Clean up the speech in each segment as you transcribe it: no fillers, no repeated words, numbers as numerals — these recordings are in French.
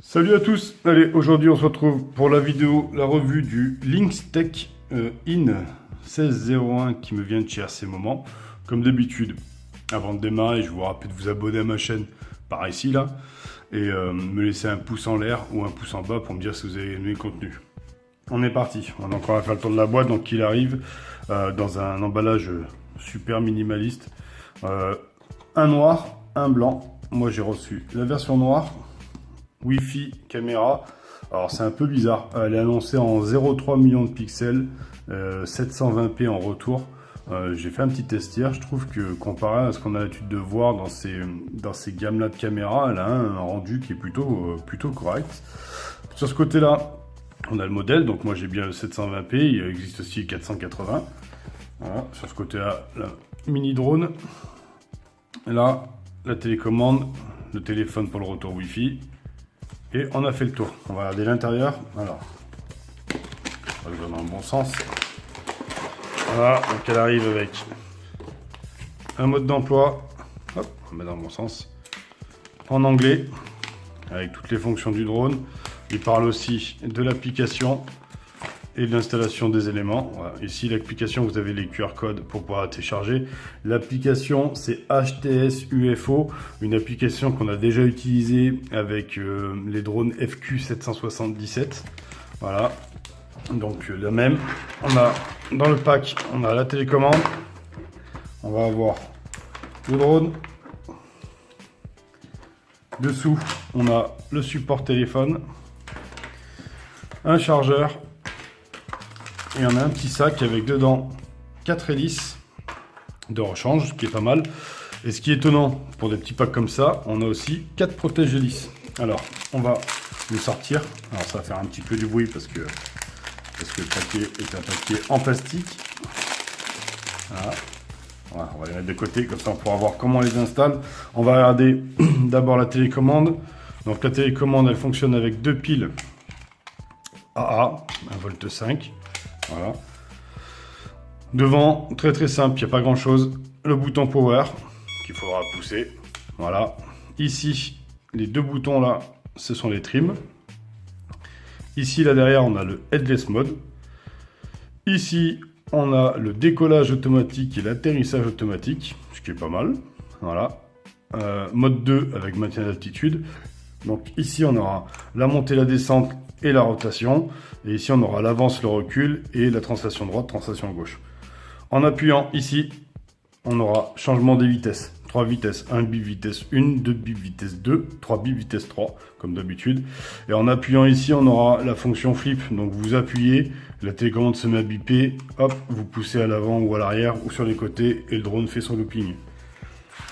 Salut à tous. Allez, aujourd'hui on se retrouve pour la vidéo, la revue du Linkstech In 1601 qui me vient de chez RC Moment. Comme d'habitude, avant de démarrer, je vous rappelle de vous abonner à ma chaîne par ici là et me laisser un pouce en l'air ou un pouce en bas pour me dire si vous avez aimé le contenu. On est parti. On va encore faire le tour de la boîte, donc il arrive dans un emballage super minimaliste. Un noir, un blanc. Moi j'ai reçu la version noire. Wi-Fi caméra, alors c'est un peu bizarre, elle est annoncée en 0,3 millions de pixels, 720p en retour. J'ai fait un petit test hier, je trouve que comparé à ce qu'on a l'habitude de voir dans ces gammes-là de caméra, elle a un rendu qui est plutôt correct. Sur ce côté-là, on a le modèle, donc moi j'ai bien le 720p, il existe aussi le 480. Voilà, sur ce côté-là, la mini drone. Là, la télécommande, le téléphone pour le retour Wi-Fi. Et on a fait le tour. On va regarder l'intérieur. Alors, on va dans le bon sens. Voilà, donc elle arrive avec un mode d'emploi. Hop, on met dans le bon sens. En anglais, avec toutes les fonctions du drone. Il parle aussi de l'application et de l'installation des éléments. Voilà. Ici, l'application, vous avez les QR codes pour pouvoir la télécharger. L'application, c'est HTS UFO, une application qu'on a déjà utilisée avec les drones FQ777. Voilà, donc la même. On a dans le pack, on a la télécommande. On va avoir le drone. Dessous, on a le support téléphone, un chargeur. Et on a un petit sac avec dedans 4 hélices de rechange, ce qui est pas mal. Et ce qui est étonnant, pour des petits packs comme ça, on a aussi 4 protèges hélices. Alors, on va les sortir. Alors, ça va faire un petit peu du bruit parce que le paquet est un paquet en plastique. Voilà. Voilà, on va les mettre de côté, comme ça on pourra voir comment on les installe. On va regarder d'abord la télécommande. Donc, la télécommande, elle fonctionne avec 2 piles AA, 1,5 V. Voilà. Devant, très simple, il n'y a pas grand chose. Le bouton power qu'il faudra pousser. Voilà. Ici, les deux boutons là, ce sont les trims. Ici, là derrière, on a le headless mode. Ici, on a le décollage automatique et l'atterrissage automatique, ce qui est pas mal. Voilà. Mode 2 avec maintien d'altitude. Donc ici, on aura la montée, la descente et la rotation. Et ici, on aura l'avance, le recul et la translation droite, translation gauche. En appuyant ici, on aura changement des vitesses. 3 vitesses, 1 bip vitesse 1, 2 bip vitesse 2, 3 bip vitesse 3, comme d'habitude. Et en appuyant ici, on aura la fonction flip. Donc vous appuyez, la télécommande se met à biper, hop, vous poussez à l'avant ou à l'arrière ou sur les côtés et le drone fait son looping.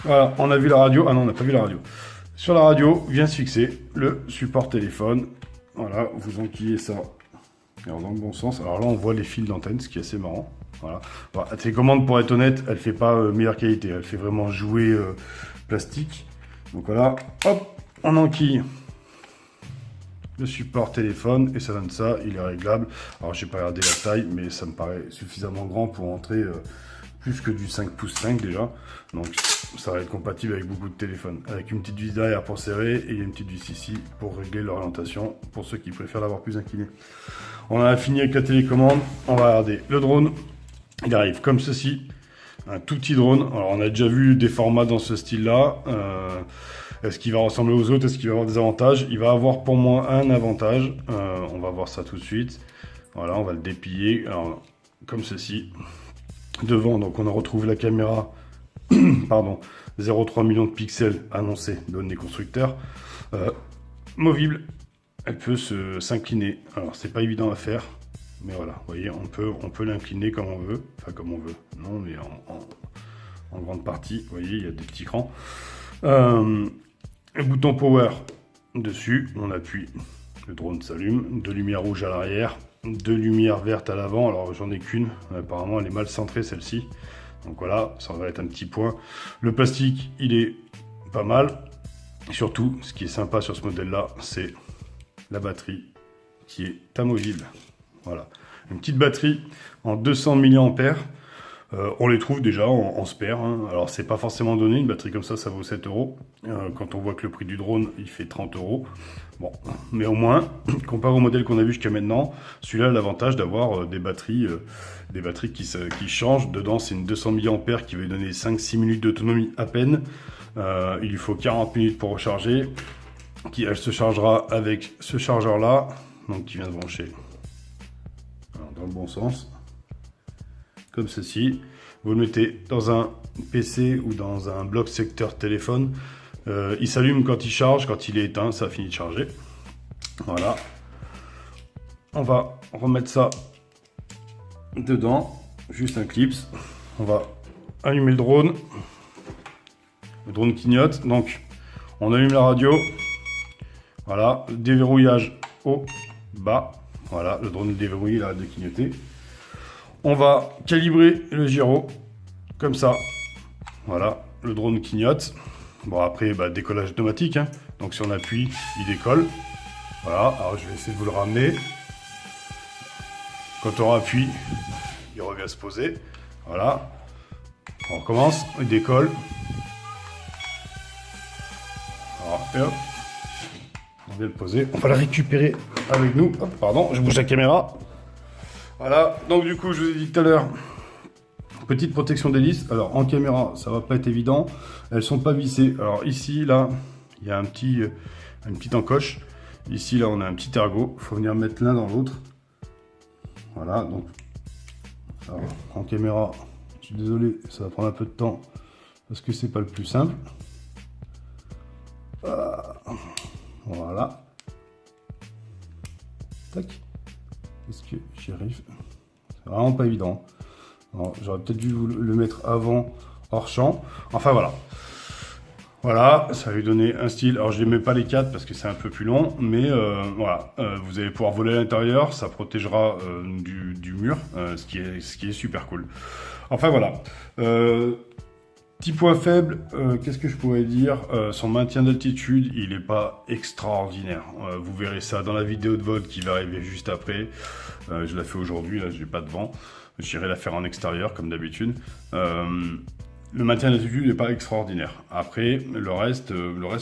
Voilà, on a vu la radio. Ah non, on n'a pas vu la radio. Sur la radio, vient se fixer le support téléphone. Voilà, vous enquillez ça alors dans le bon sens. Alors là, on voit les fils d'antenne, ce qui est assez marrant. Voilà. Bon, la télécommande, pour être honnête, elle fait pas meilleure qualité. Elle fait vraiment jouer plastique. Donc voilà, hop, on enquille le support téléphone et ça donne ça. Il est réglable. Alors, j'ai pas regardé la taille, mais ça me paraît suffisamment grand pour entrer plus que du 5 pouces 5 déjà. Donc ça va être compatible avec beaucoup de téléphones. Avec une petite vis derrière pour serrer et une petite vis ici pour régler l'orientation pour ceux qui préfèrent l'avoir plus incliné. On a fini avec la télécommande. On va regarder le drone. Il arrive comme ceci. Un tout petit drone. Alors on a déjà vu des formats dans ce style-là. Est-ce qu'il va ressembler aux autres? Est-ce qu'il va avoir des avantages? Il va avoir pour moi un avantage. On va voir ça tout de suite. Voilà, on va le déplier. Alors, comme ceci. Devant, donc on retrouve la caméra, pardon, 0,3 millions de pixels annoncés, donnent les constructeurs. Movible, elle peut s'incliner. Alors c'est pas évident à faire, mais voilà, vous voyez, on peut l'incliner comme on veut, enfin comme on veut, non mais en grande partie, vous voyez, il y a des petits crans. Le bouton power dessus, on appuie, le drone s'allume, 2 lumières rouges à l'arrière. 2 lumières vertes à l'avant, alors j'en ai qu'une, apparemment elle est mal centrée celle-ci, donc voilà, ça va être un petit point. Le plastique, il est pas mal, et surtout, ce qui est sympa sur ce modèle-là, c'est la batterie qui est amovible. Voilà, une petite batterie en 200 mAh On les trouve déjà en spare, hein. Alors c'est pas forcément donné, une batterie comme ça vaut 7 €. Quand on voit que le prix du drone il fait 30 €. Bon, mais au moins, comparé au modèle qu'on a vu jusqu'à maintenant, celui-là a l'avantage d'avoir des batteries qui changent. Dedans c'est une 200 mAh qui va lui donner 5-6 minutes d'autonomie à peine. Il lui faut 40 minutes pour recharger, elle se chargera avec ce chargeur là, donc qui vient de brancher dans le bon sens. Comme ceci, vous le mettez dans un PC ou dans un bloc secteur téléphone, il s'allume quand il charge, quand il est éteint, ça a fini de charger. Voilà, on va remettre ça dedans, juste un clips, on va allumer le drone clignote, donc on allume la radio, voilà, déverrouillage au bas, voilà, le drone est déverrouillé, il arrête de clignoter. On va calibrer le gyro, comme ça. Voilà, le drone clignote. Bon, après, décollage automatique, hein. Donc si on appuie, il décolle. Voilà, alors je vais essayer de vous le ramener. Quand on appuie, il revient à se poser. Voilà. On recommence, il décolle. Alors, et hop. On vient le poser. On va le récupérer avec nous. Hop, pardon, je bouge la caméra. Voilà, donc du coup, je vous ai dit tout à l'heure, petite protection d'hélice. Alors, en caméra, ça va pas être évident. Elles sont pas vissées. Alors ici, là, il y a une petite encoche. Ici, là, on a un petit ergot. Il faut venir mettre l'un dans l'autre. Voilà, donc, alors, en caméra, je suis désolé, ça va prendre un peu de temps parce que c'est pas le plus simple. Voilà. Tac. Est-ce que j'y arrive? C'est vraiment pas évident. J'aurais peut-être dû le mettre avant hors champ. Enfin voilà. Voilà, ça va lui donner un style. Alors je ne les mets pas les 4 parce que c'est un peu plus long, mais voilà, vous allez pouvoir voler à l'intérieur, ça protégera du mur, ce qui est super cool. Enfin voilà. Petit point faible, qu'est-ce que je pourrais dire? Son maintien d'altitude, il n'est pas extraordinaire. Vous verrez ça dans la vidéo de vol qui va arriver juste après. Je la fais aujourd'hui, là je n'ai pas de vent. J'irai la faire en extérieur comme d'habitude. Le maintien d'altitude n'est pas extraordinaire. Après, le reste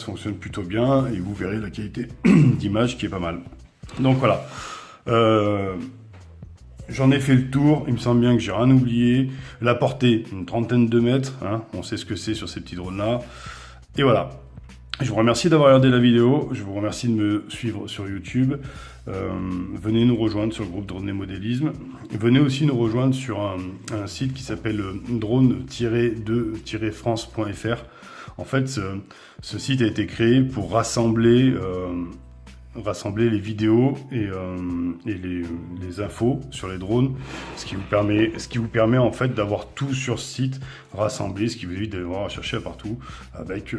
fonctionne plutôt bien et vous verrez la qualité d'image qui est pas mal. Donc voilà. J'en ai fait le tour, il me semble bien que j'ai rien oublié. La portée, une trentaine de mètres, hein, on sait ce que c'est sur ces petits drones là. Et voilà. Je vous remercie d'avoir regardé la vidéo, je vous remercie de me suivre sur YouTube. Venez nous rejoindre sur le groupe Drone et Modélisme. Venez aussi nous rejoindre sur un site qui s'appelle drone-2-france.fr. En fait, ce site a été créé pour rassembler les vidéos et les infos sur les drones, ce qui vous permet en fait d'avoir tout sur ce site rassemblé, ce qui vous évite d'avoir à chercher partout avec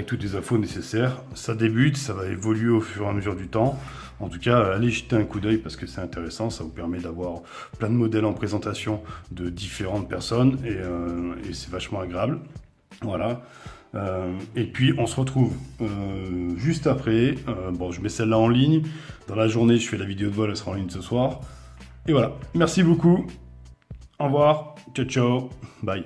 toutes les infos nécessaires. Ça débute, ça va évoluer au fur et à mesure du temps. En tout cas, allez jeter un coup d'œil parce que c'est intéressant, ça vous permet d'avoir plein de modèles en présentation de différentes personnes et c'est vachement agréable. Voilà. Et puis on se retrouve juste après. Bon, je mets celle-là en ligne. Dans la journée, je fais la vidéo de vol, elle sera en ligne ce soir. Et voilà. Merci beaucoup. Au revoir. Ciao, ciao. Bye.